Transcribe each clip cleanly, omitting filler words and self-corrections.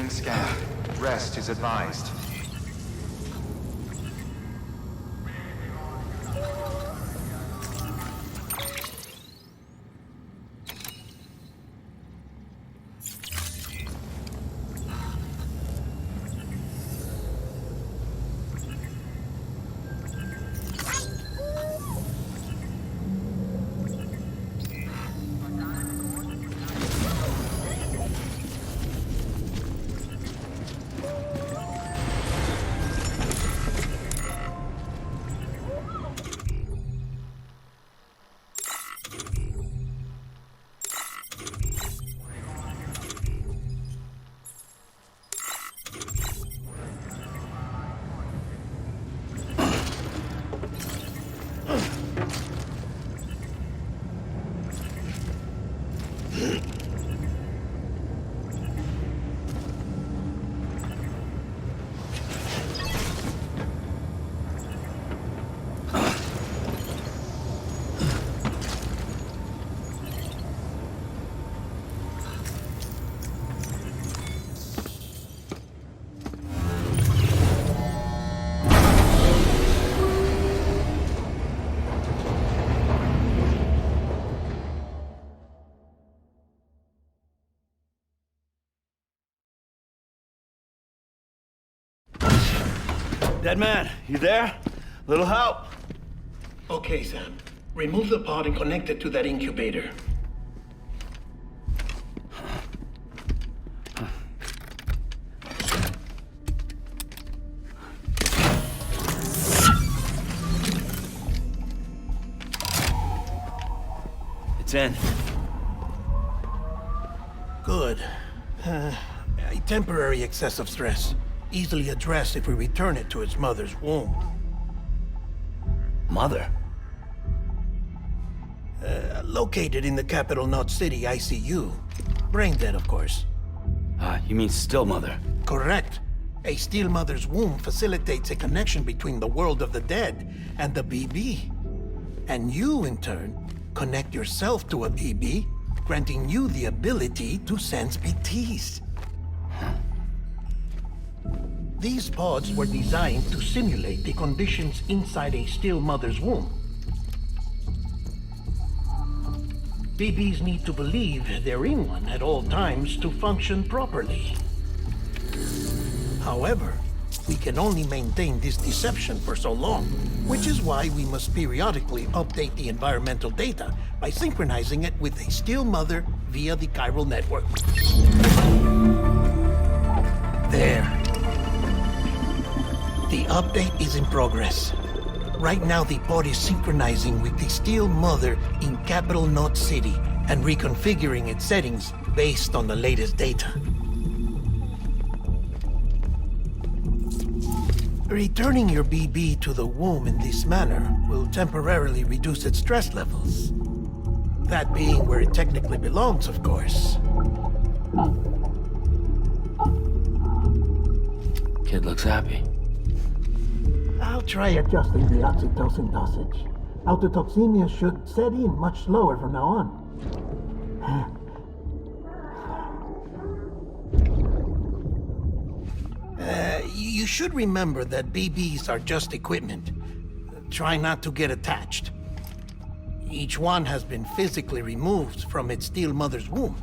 Beginning scan. Rest is advised. Dead man, you there? Little help? Okay, Sam. Remove the pod and connect it to that incubator. It's in. Good. A temporary excess of stress. Easily addressed if we return it to its mother's womb. Mother? Located in the capital Knot City ICU. Brain dead, of course. You mean still mother? Correct. A still mother's womb facilitates a connection between the world of the dead and the BB. And you, in turn, connect yourself to a BB, granting you the ability to sense BTs. These pods were designed to simulate the conditions inside a still mother's womb. BBs need to believe they're in one at all times to function properly. However, we can only maintain this deception for so long, which is why we must periodically update the environmental data by synchronizing it with a still mother via the chiral network. There. The update is in progress. Right now, the pod is synchronizing with the Steel Mother in Capital Knot City and reconfiguring its settings based on the latest data. Returning your BB to the womb in this manner will temporarily reduce its stress levels. That being where it technically belongs, of course. Kid looks happy. I'll try adjusting the oxytocin dosage. Autotoxemia should set in much slower from now on. You should remember that BBs are just equipment. Try not to get attached. Each one has been physically removed from its steel mother's womb.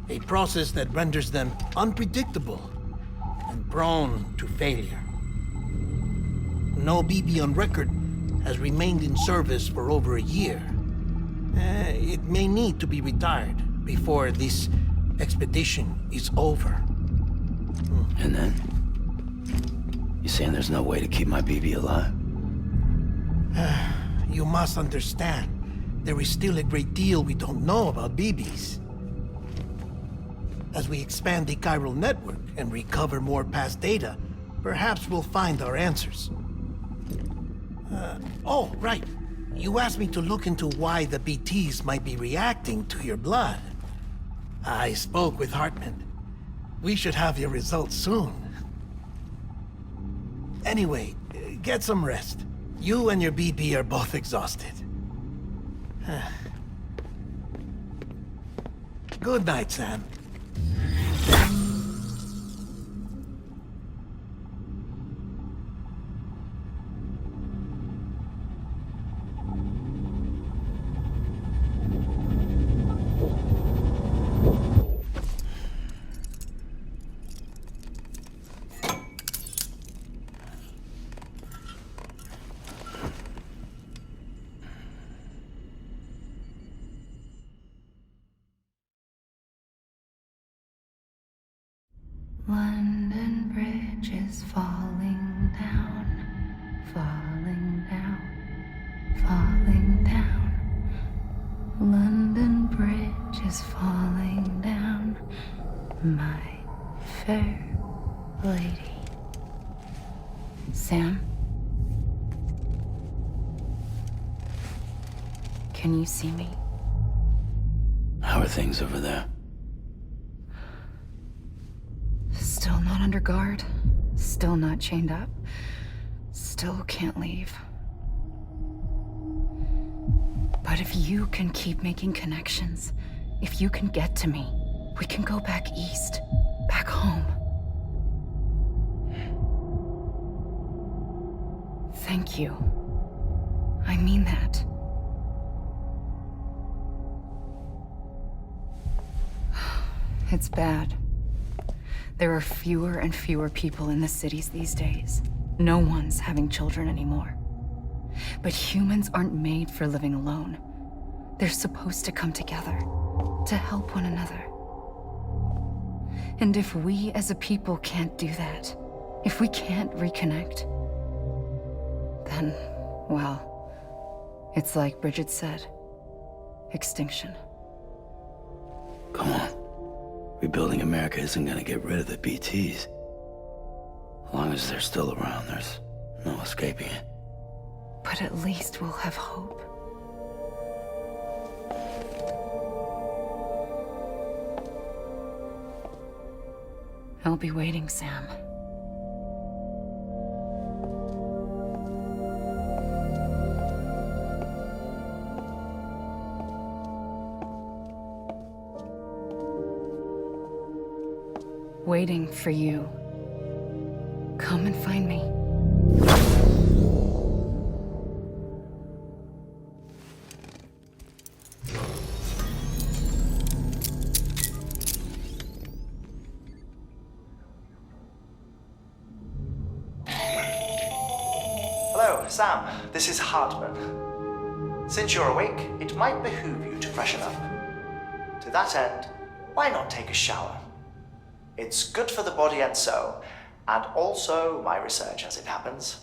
A process that renders them unpredictable and prone to failure. No BB on record has remained in service for over a year. It may need to be retired before this expedition is over. And then? You saying there's no way to keep my BB alive? You must understand, there is still a great deal we don't know about BBs. As we expand the chiral network and recover more past data, perhaps we'll find our answers. Oh, right. You asked me to look into why the BTs might be reacting to your blood. I spoke with Hartman. We should have your results soon. Anyway, get some rest. You and your BB are both exhausted. Good night, Sam. My fair lady. Sam? Can you see me? How are things over there? Still not under guard. Still not chained up. Still can't leave. But if you can keep making connections, if you can get to me, we can go back east, back home. Thank you. I mean that. It's bad. There are fewer and fewer people in the cities these days. No one's having children anymore. But humans aren't made for living alone. They're supposed to come together, to help one another. And if we as a people can't do that, if we can't reconnect, then, well, it's like Bridget said, extinction. Come on. Rebuilding America isn't gonna get rid of the BTs. As long as they're still around, there's no escaping it. But at least we'll have hope. I'll be waiting, Sam. Waiting for you. Come and find me. Hello, Sam. This is Hartman. Since you're awake, it might behoove you to freshen up. To that end, why not take a shower? It's good for the body and soul, and also my research as it happens.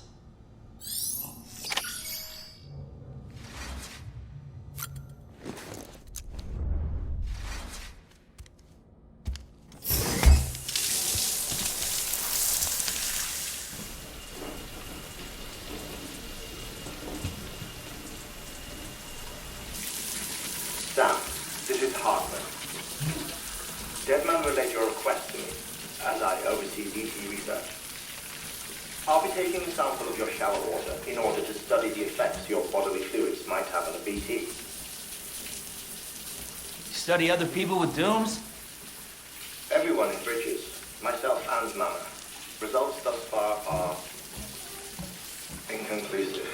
Sam, this is Hartman. Deadman relayed your request to me, as I oversee DT research. I'll be taking a sample of your shower water in order to study the effects your bodily fluids might have on a BT. Study other people with dooms? Everyone in Bridges, myself and Mama. Results thus far are inconclusive.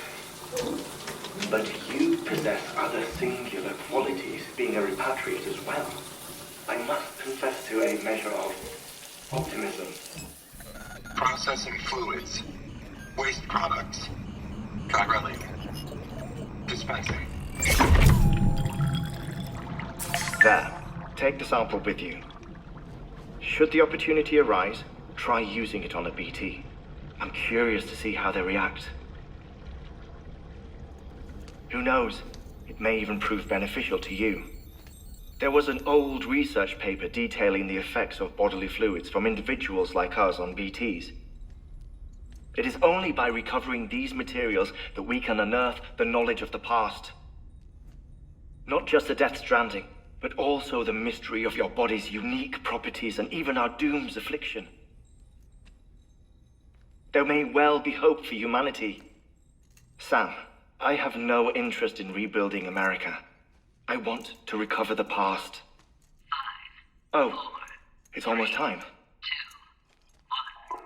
But you possess other singular qualities, being a repatriate as well. I must confess to a measure of optimism. Processing fluids. Waste products. Drilling. Dispensing. There. Take the sample with you. Should the opportunity arise, try using it on a BT. I'm curious to see how they react. Who knows? It may even prove beneficial to you. There was an old research paper detailing the effects of bodily fluids from individuals like us on BTs. It is only by recovering these materials that we can unearth the knowledge of the past. Not just the Death Stranding, but also the mystery of your body's unique properties and even our doom's affliction. There may well be hope for humanity. Sam, I have no interest in rebuilding America. I want to recover the past. 5, 4, it's almost time. 2, 1.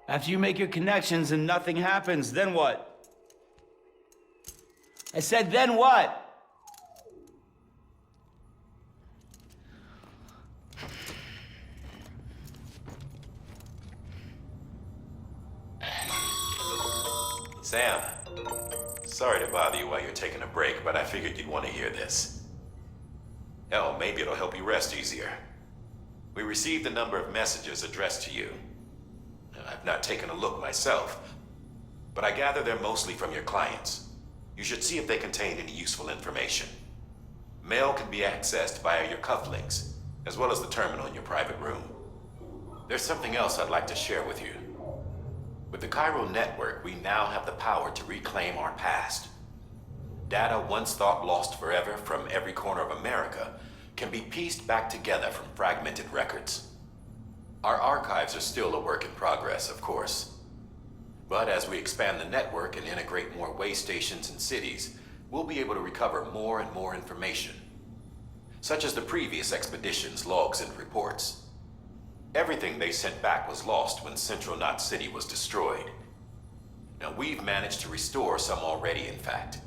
After you make your connections and nothing happens, then what? I said, then what? Sam, sorry to bother you while you're taking a break, but I figured you'd want to hear this. Hell, maybe it'll help you rest easier. We received a number of messages addressed to you. I've not taken a look myself, but I gather they're mostly from your clients. You should see if they contain any useful information. Mail can be accessed via your cufflinks. as well as the terminal in your private room. There's something else I'd like to share with you. With the Chiral network, we now have the power to reclaim our past. Data once thought lost forever from every corner of America can be pieced back together from fragmented records. Our archives are still a work in progress, of course. But as we expand the network and integrate more way stations and cities, we'll be able to recover more and more information, such as the previous expedition's logs and reports. Everything they sent back was lost when Central Knot City was destroyed. Now, we've managed to restore some already, in fact.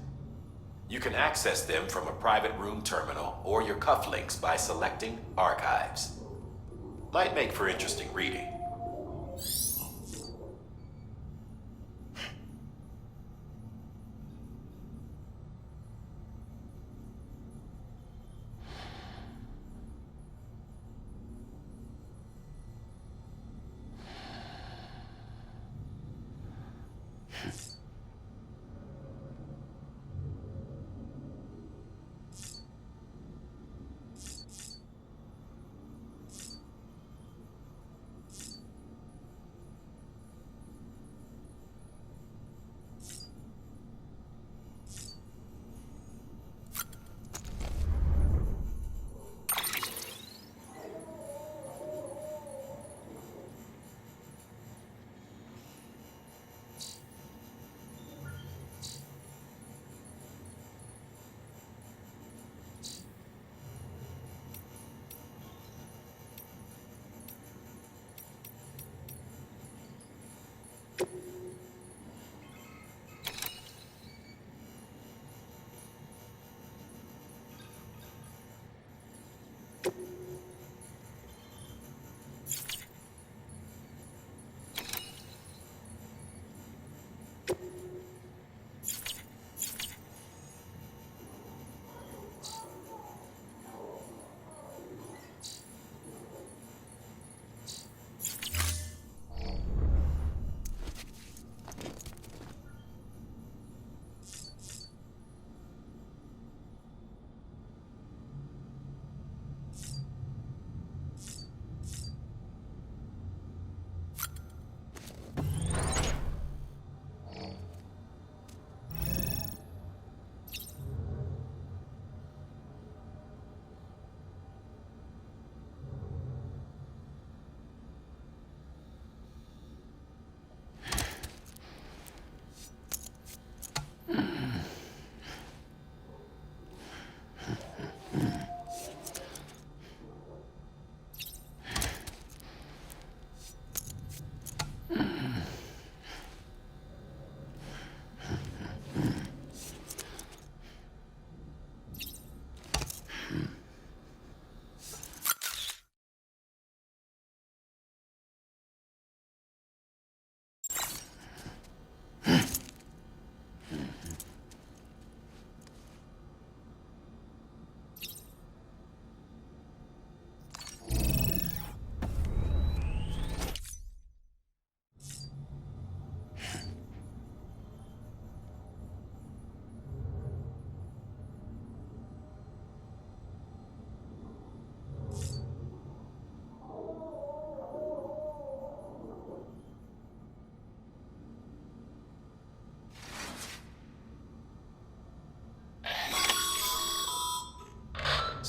You can access them from a private room terminal or your cufflinks by selecting Archives. Might make for interesting reading.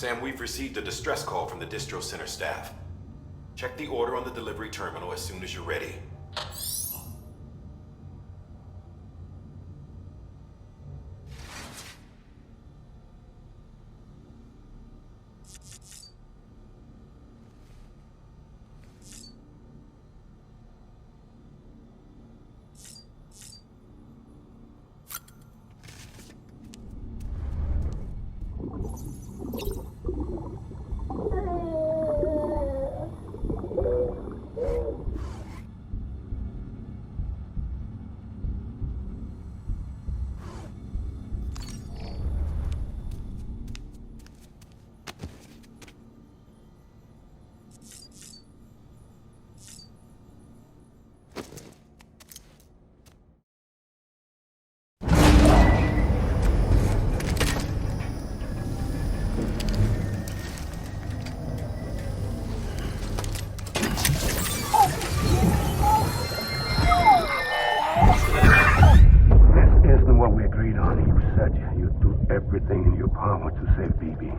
Sam, we've received a distress call from the distro center staff. Check the order on the delivery terminal as soon as you're ready. sweetheart, you said you'd do everything in your power to save BB.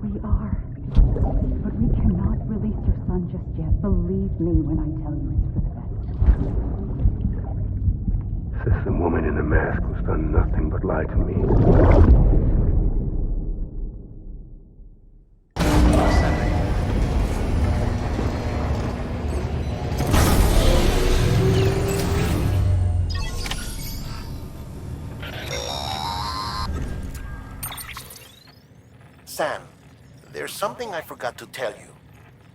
We are. But we cannot release your son just yet. Believe me when I tell you it's for the best. Says the woman in the mask who's done nothing but lie to me. Sam, there's something I forgot to tell you.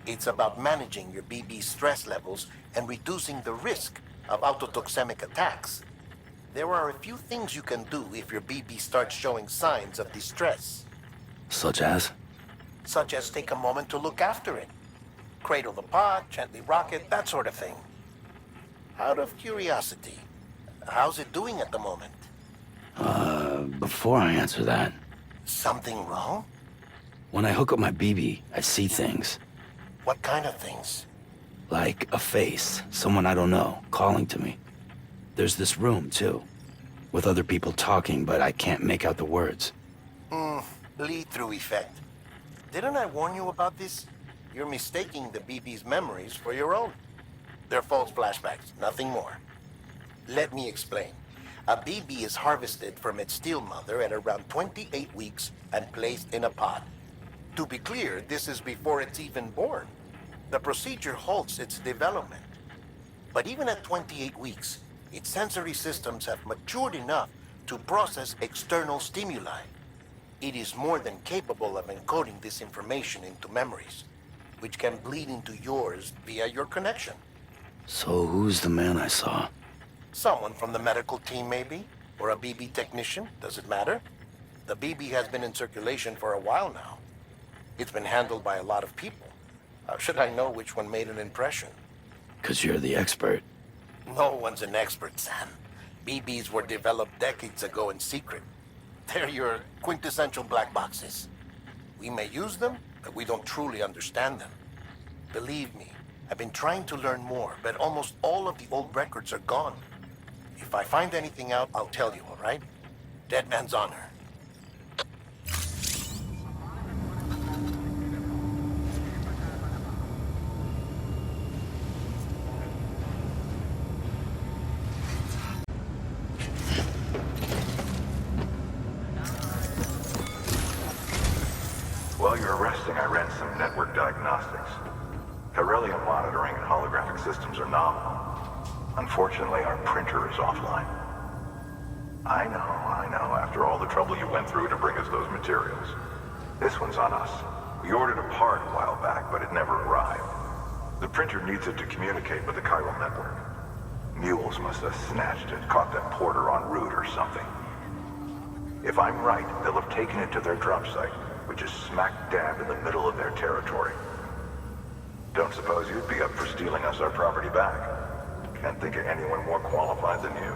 It's about managing your BB stress levels and reducing the risk of autotoxemic attacks. There are a few things you can do if your BB starts showing signs of distress. Such as? Such as take a moment to look after it. Cradle the pod, gently rock it, that sort of thing. Out of curiosity, how's it doing at the moment? Before I answer that... Something wrong? When I hook up my BB, I see things. What kind of things? Like a face, someone I don't know, calling to me. There's this room, too, with other people talking, but I can't make out the words. Bleed-through effect. Didn't I warn you about this? You're mistaking the BB's memories for your own. They're false flashbacks, nothing more. Let me explain. A BB is harvested from its steel mother at around 28 weeks and placed in a pod. To be clear, this is before it's even born. The procedure halts its development. But even at 28 weeks, its sensory systems have matured enough to process external stimuli. It is more than capable of encoding this information into memories, which can bleed into yours via your connection. So who's the man I saw? Someone from the medical team, maybe? Or a BB technician, does it matter? The BB has been in circulation for a while now. It's been handled by a lot of people. How should I know which one made an impression? 'Cause you're the expert. No one's an expert, Sam. BBs were developed decades ago in secret. They're your quintessential black boxes. We may use them, but we don't truly understand them. Believe me, I've been trying to learn more, but almost all of the old records are gone. If I find anything out, I'll tell you, all right? Dead man's honor. While you're resting, I ran some network diagnostics. Beryllium monitoring and holographic systems are nominal. Unfortunately, our printer is offline. I know, after all the trouble you went through to bring us those materials. This one's on us. We ordered a part a while back, but it never arrived. The printer needs it to communicate with the chiral network. Mules must have snatched it, caught that porter en route or something. If I'm right, they'll have taken it to their drop site, which is smack dab in the middle of their territory. Don't suppose you'd be up for stealing us our property back? Can't think of anyone more qualified than you.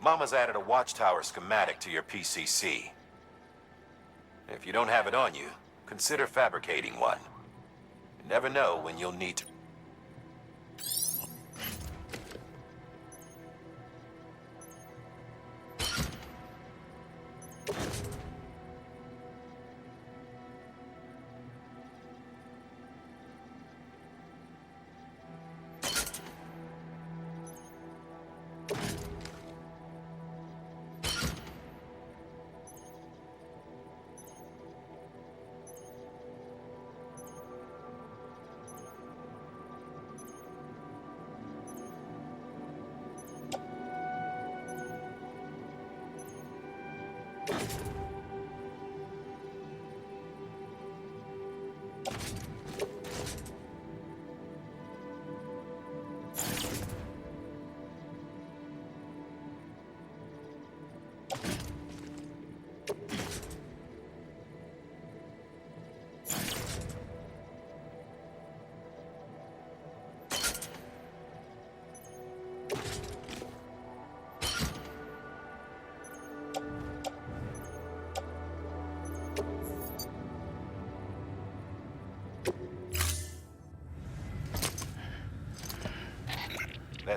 Mama's added a watchtower schematic to your PCC. If you don't have it on you, consider fabricating one. You never know when you'll need to.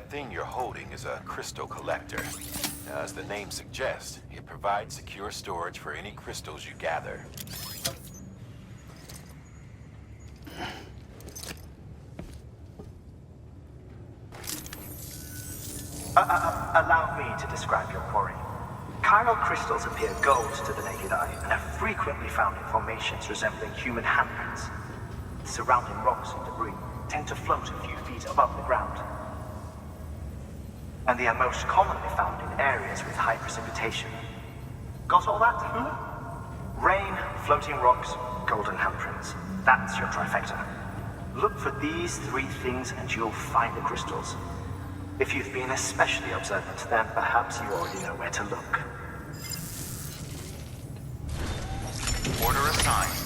That thing you're holding is a crystal collector. Now, as the name suggests, it provides secure storage for any crystals you gather. Allow me to describe your quarry. Chiral crystals appear gold to the naked eye and are frequently found in formations resembling human handprints. Surrounding rocks and debris tend to float a few feet above the ground. And they are most commonly found in areas with high precipitation. Got all that, Rain, floating rocks, golden handprints. That's your trifecta. Look for these three things and you'll find the crystals. If you've been especially observant, then perhaps you already know where to look. Order assigned.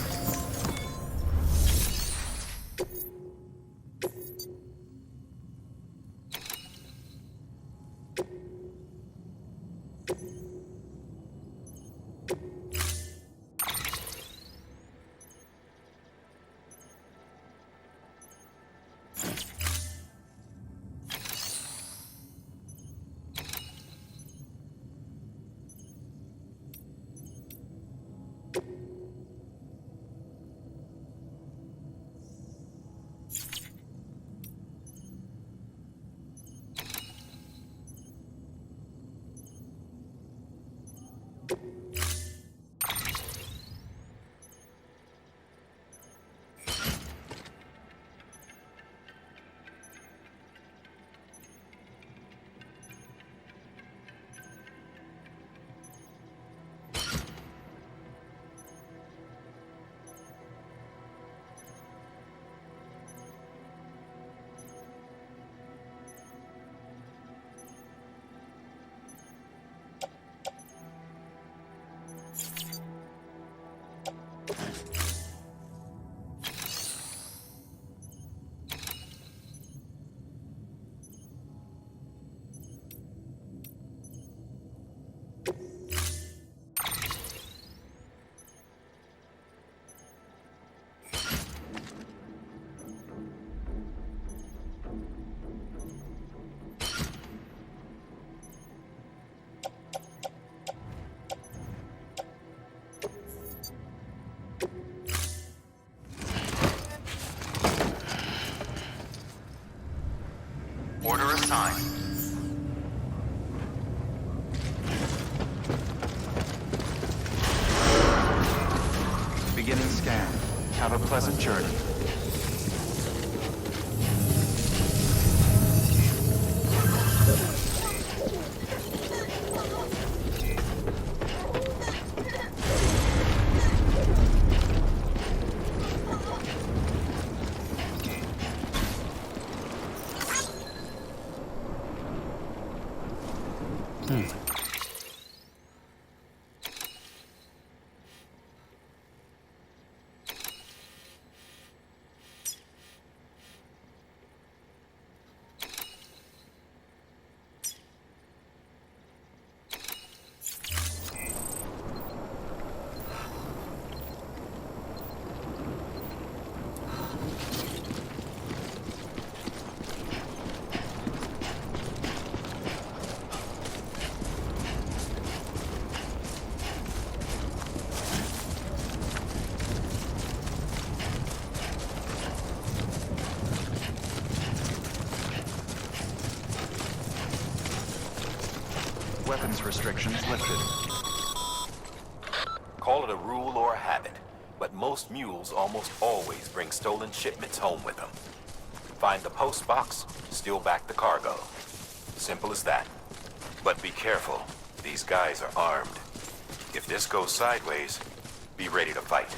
Order assigned. Beginning scan. Have a pleasant journey. Weapons restrictions lifted. Call it a rule or a habit, but most mules almost always bring stolen shipments home with them. Find the post box, steal back the cargo. Simple as that. But be careful, these guys are armed. If this goes sideways, be ready to fight.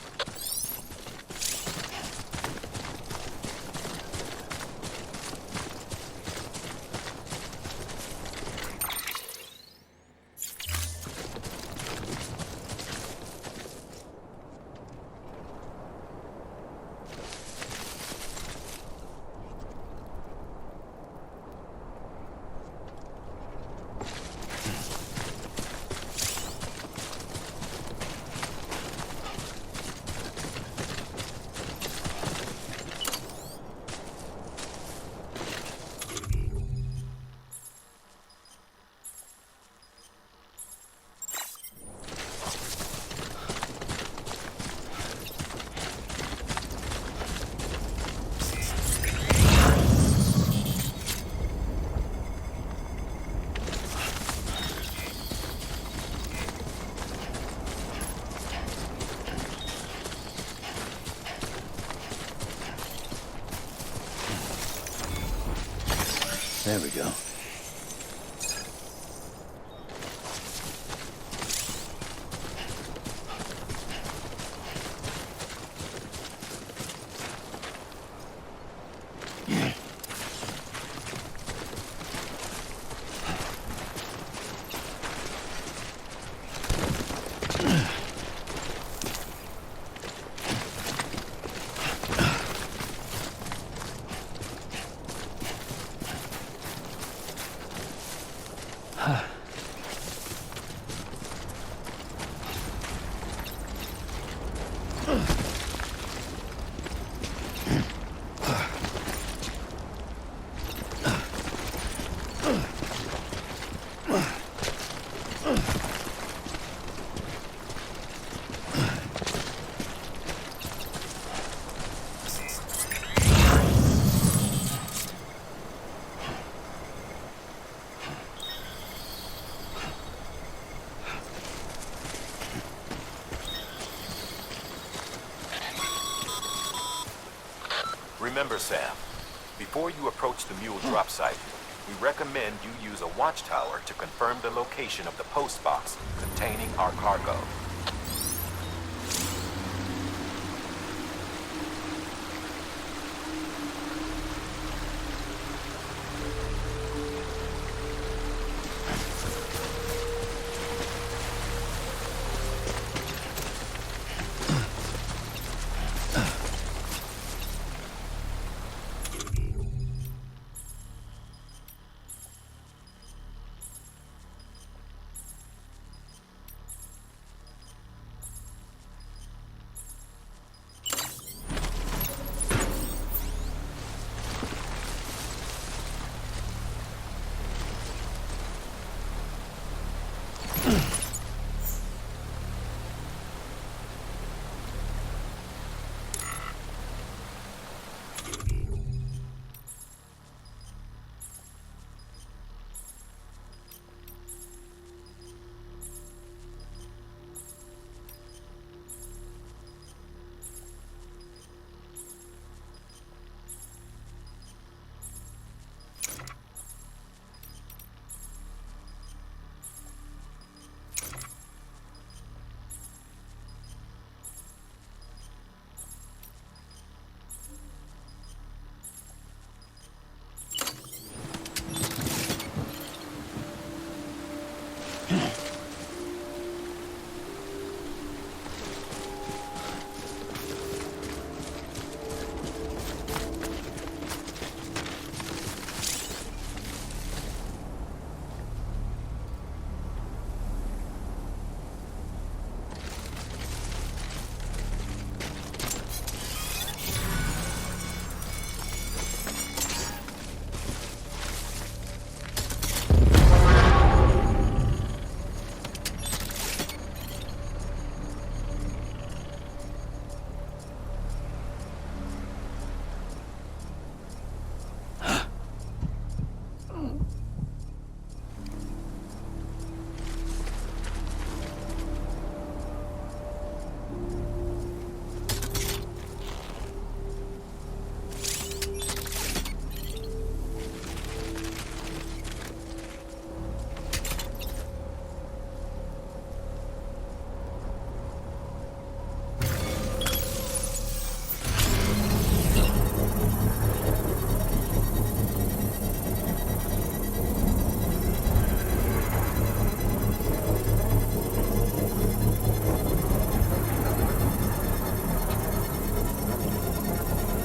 There we go. Remember, Sam, before you approach the mule drop site, we recommend you use a watchtower to confirm the location of the post box containing our cargo.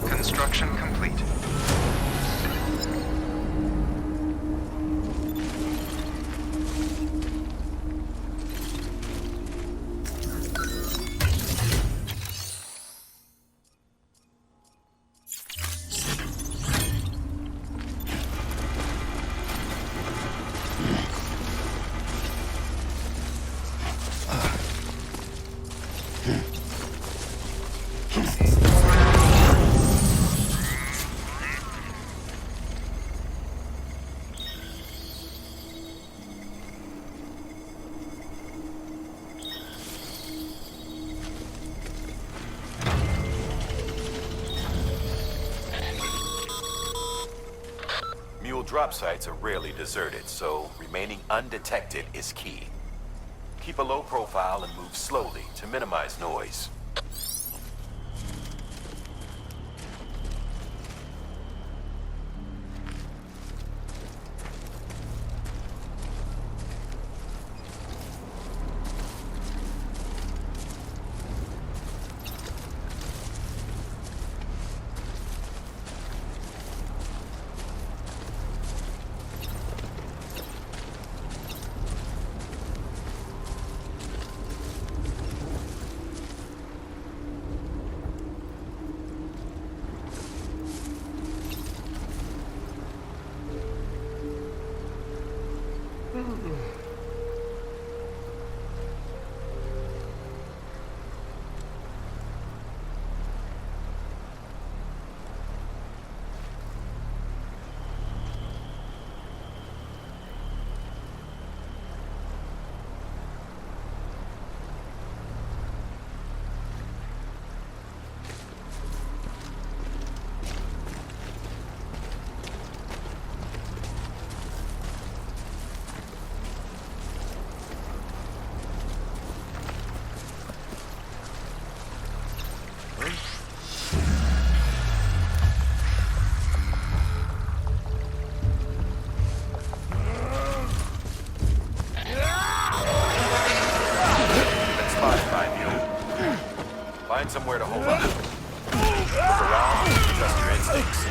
Construction complete. drop sites are rarely deserted, so remaining undetected is key. Keep a low profile and move slowly to minimize noise. Find somewhere to hold up. Look around, trust your instincts.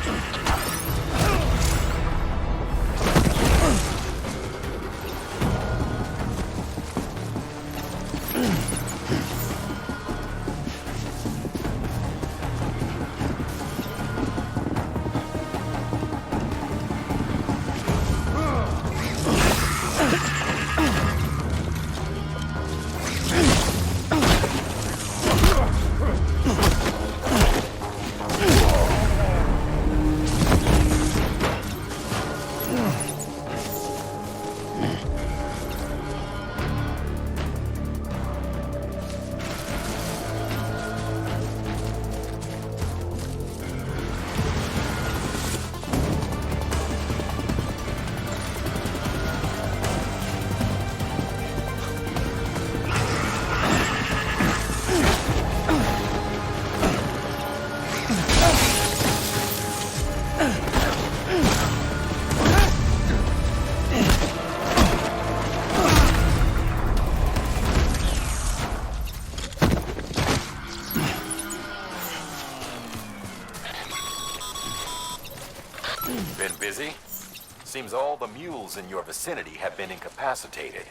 Been busy? Seems all the mules in your vicinity have been incapacitated.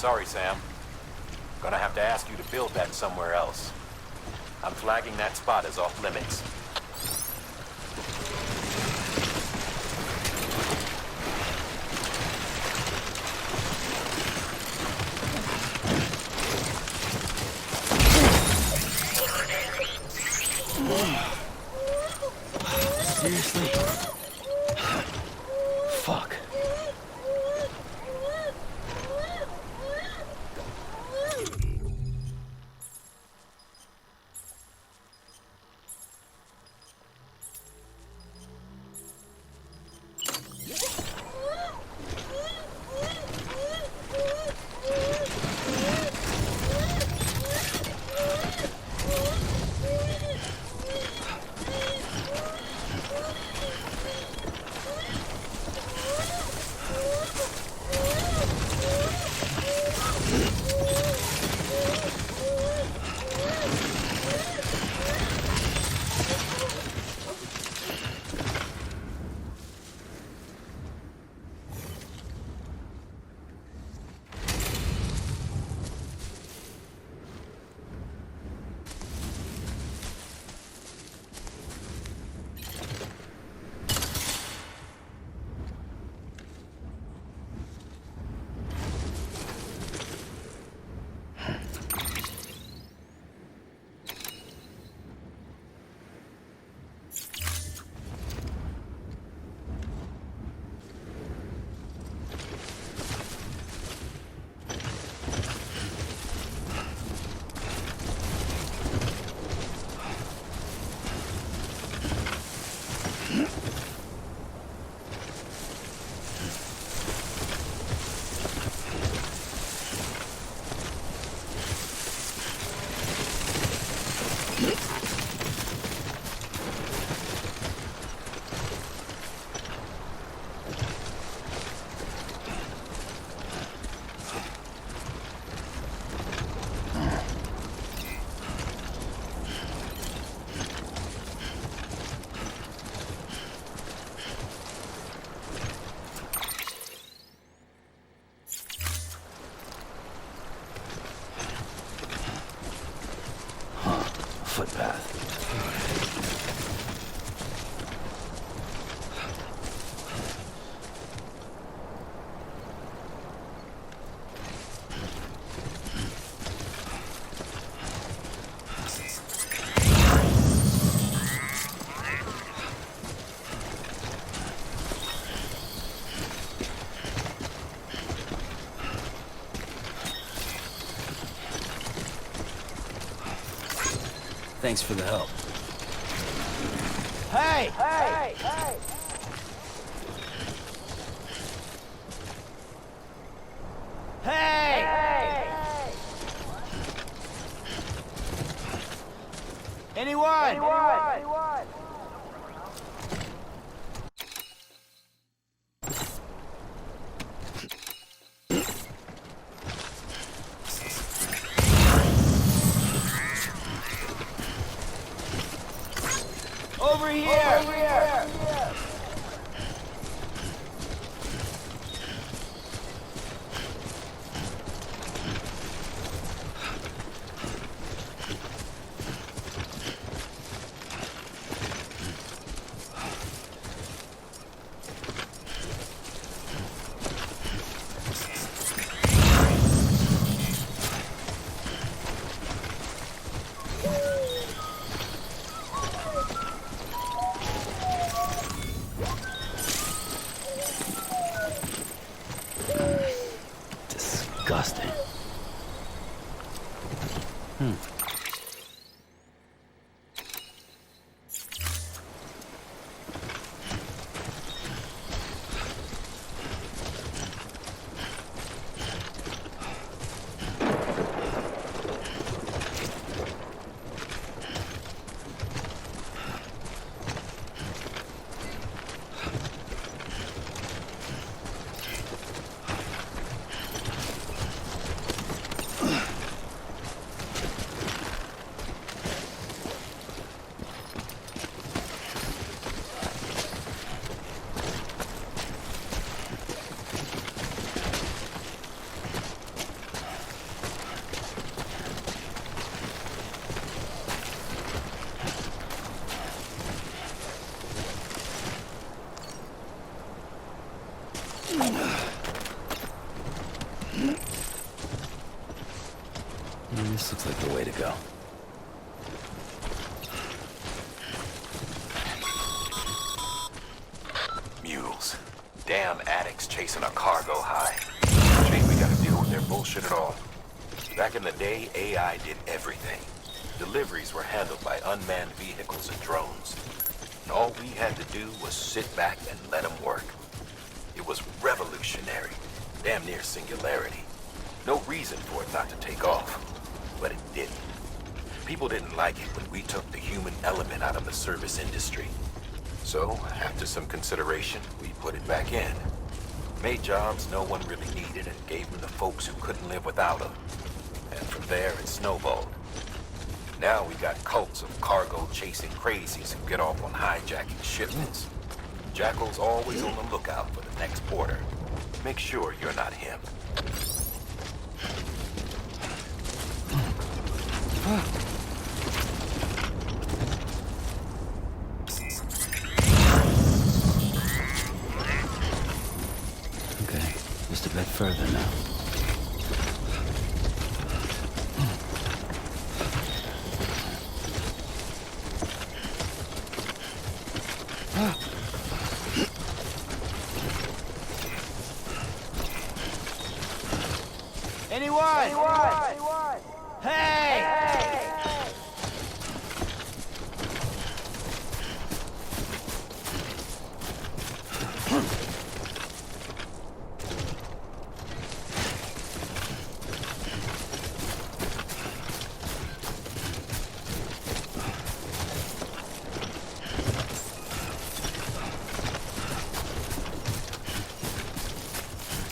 Sorry, Sam. Gonna have to ask you to build that somewhere else. I'm flagging that spot as off limits. Seriously? Fuck. Footpath. Thanks for the help. Hey! Hey! Hey! Hey! Anyone? Over here! Over here! go. Mules. Damn addicts chasing a cargo high. Shame we gotta deal with their bullshit at all. Back in the day, AI did everything. Deliveries were handled by unmanned vehicles and drones. And all we had to do was sit back and let them work. It was revolutionary. Damn near singularity. No reason for it not to take off. But it didn't. People didn't like it when we took the human element out of the service industry. So, after some consideration, we put it back in. Made jobs no one really needed and gave them to folks who couldn't live without them. And from there, it snowballed. Now we got cults of cargo-chasing crazies who get off on hijacking shipments. Jackal's always on the lookout for the next order. Make sure you're not him. Okay, just a bit further now. Anyone? Hey!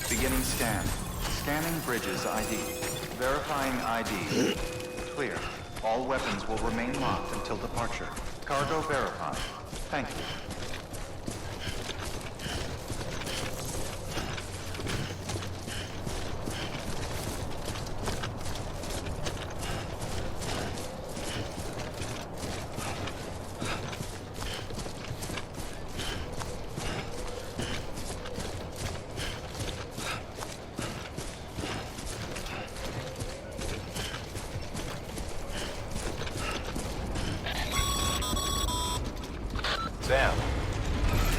Beginning scan. Scanning bridges ID. Verifying ID. Clear. All weapons will remain locked until departure. Cargo verified. Thank you. Sam,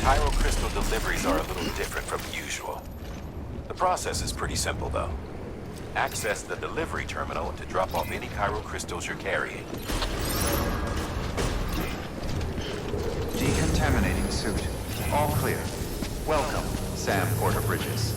Pyro crystal deliveries are a little different from usual. The process is pretty simple, though. Access the delivery terminal to drop off any Pyro crystals you're carrying. Decontaminating suit. All clear. Welcome, Sam Porter Bridges.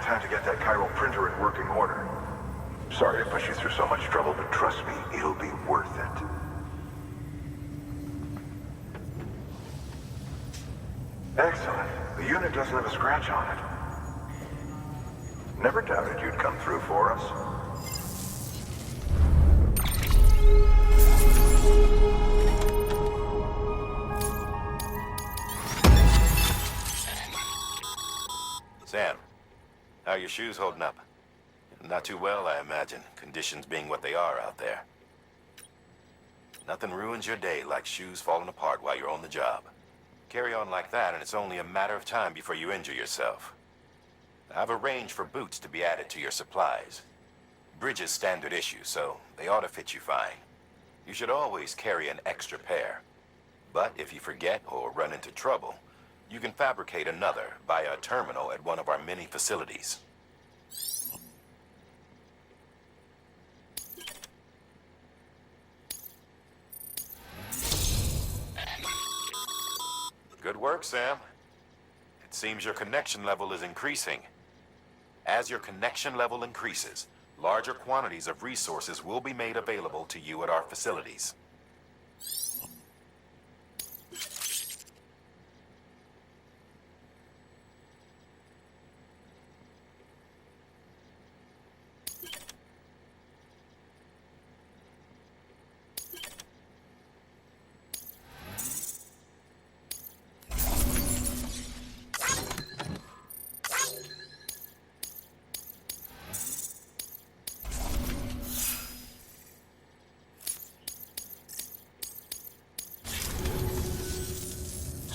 Time to get that chiral printer in working order. Sorry to push you through so much trouble, but trust me, it'll be worth it. Excellent. The unit doesn't have a scratch on it. Never doubted you'd come through for us. Sam, how are your shoes holding up? Not too well, I imagine, conditions being what they are out there. Nothing ruins your day like shoes falling apart while you're on the job. Carry on like that, and it's only a matter of time before you injure yourself. I've arranged for boots to be added to your supplies. Bridges standard issue, so they ought to fit you fine. You should always carry an extra pair. But if you forget or run into trouble, you can fabricate another via a terminal at one of our many facilities. Good work, Sam. It seems your connection level is increasing. As your connection level increases, larger quantities of resources will be made available to you at our facilities.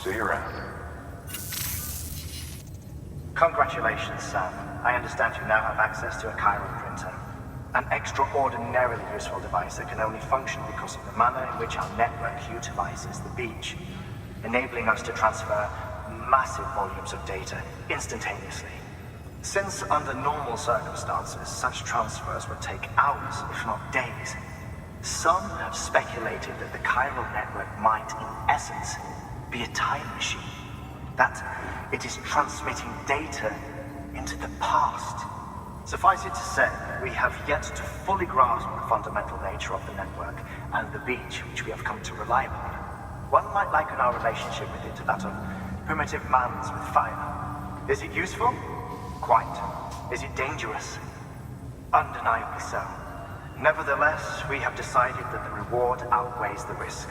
See you around. Congratulations, Sam. I understand you now have access to a chiral printer. An extraordinarily useful device that can only function because of the manner in which our network utilizes the beach, enabling us to transfer massive volumes of data instantaneously. Since under normal circumstances, such transfers would take hours, if not days, some have speculated that the chiral network might, in essence, be a time machine. That it is transmitting data into the past. Suffice it to say, we have yet to fully grasp the fundamental nature of the network and the beach which we have come to rely upon. One might liken our relationship with it to that of primitive mans with fire. Is it useful? Quite. Is it dangerous? Undeniably so. Nevertheless, we have decided that the reward outweighs the risk.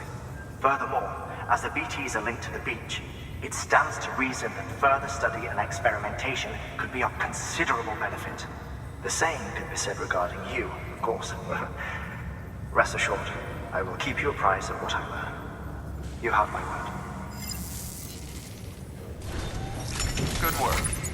Furthermore, as the BTs are linked to the beach, it stands to reason that further study and experimentation could be of considerable benefit. The same can be said regarding you, of course. Rest assured, I will keep you apprised of what I learn. You have my word. Good work.